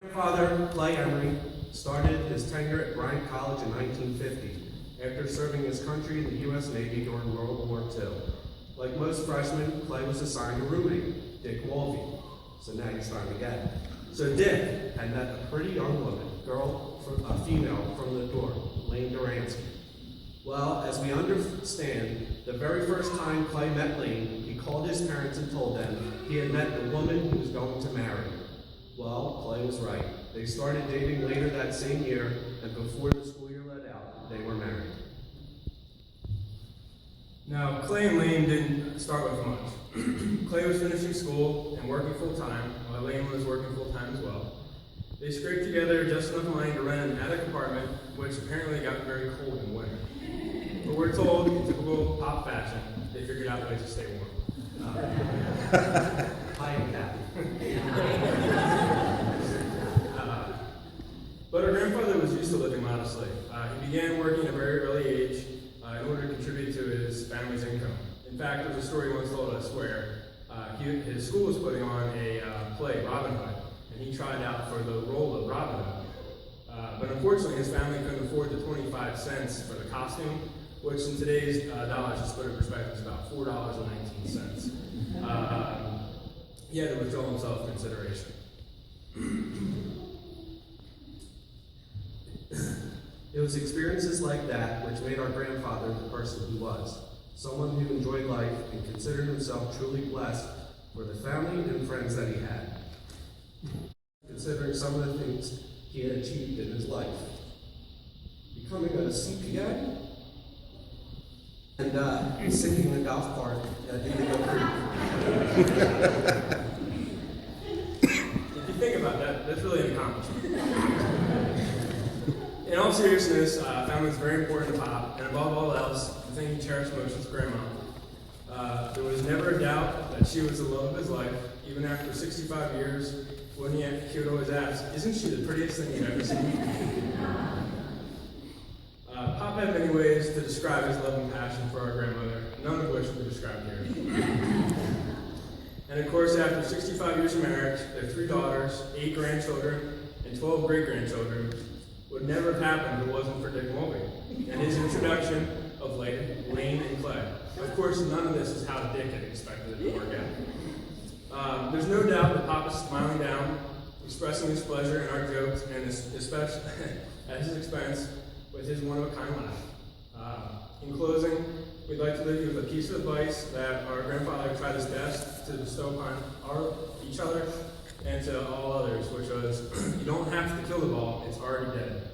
My father, Clay Emery, started his tenure at Bryant College in 1950 after serving his country in the U.S. Navy during World War II. Like most freshmen, Clay was assigned a roommate, Dick Wolfe. So now he's starting to get it. So Dick had met a pretty young woman, a female from the dorm, Lane Duransky. Well, as we understand, the very first time Clay met Lane, he called his parents and told them he had met the woman he was going to marry. Well, Clay was right. They started dating later that same year, and before the school year let out, they were married. Now, Clay and Lane didn't start with much. Clay was finishing school and working full-time, while Lane was working full-time as well. They scraped together just enough money to rent an attic apartment, which apparently got very cold in winter. But we're told, in typical pop fashion, they figured out ways to stay warm. Hi, Cap. But our grandfather was used to living modestly. He began working at a very early age in order to contribute to his family's income. In fact, there's a story once told us where his school was putting on a play, Robin Hood, and he tried out for the role of Robin Hood. But unfortunately, his family couldn't afford the 25 cents for the costume, which in today's dollars, just to put it in perspective, is about $4.19. He had to withdraw himself from consideration. It was experiences like that which made our grandfather the person he was. Someone who enjoyed life and considered himself truly blessed for the family and friends that he had. Considering some of the things he had achieved in his life. Becoming a CPA and sinking a golf cart at Indigo Creek. If you think about that, that's really an accomplishment. In all seriousness, family is very important to Pop, and above all else, the thing he cherished most was Grandma. There was never a doubt that she was the love of his life. Even after 65 years, when he would always ask, "Isn't she the prettiest thing you've ever seen?" Pop had many ways to describe his love and passion for our grandmother, none of which will be described here. And of course, after 65 years of marriage, their 3 daughters, 8 grandchildren, and 12 great-grandchildren would never have happened if it wasn't for Dick Mulvey and his introduction of Lane and Clay. Of course, none of this is how Dick had expected it to work out. There's no doubt that Pop is smiling down, expressing his pleasure in our jokes, and especially at his expense with his one-of-a-kind laugh. In closing, we'd like to leave you with a piece of advice that our grandfather tried his best to bestow upon each other and to all others, which was, you don't have to kill the ball, it's already dead.